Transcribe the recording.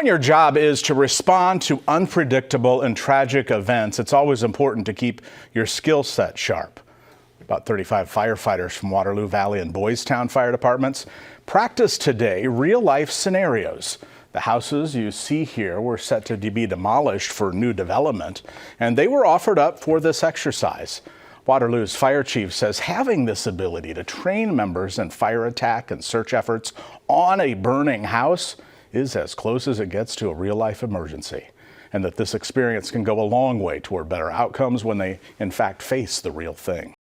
When your job is to respond to unpredictable and tragic events, it's always important to keep your skill set sharp. About 35 firefighters from Waterloo Valley and Boys Town fire departments practiced today real-life scenarios. The houses you see here were set to be demolished for new development, and they were offered up for this exercise. Waterloo's fire chief says having this ability to train members in fire attack and search efforts on a burning house is as close as it gets to a real-life emergency, and that this experience can go a long way toward better outcomes when they, in fact, face the real thing.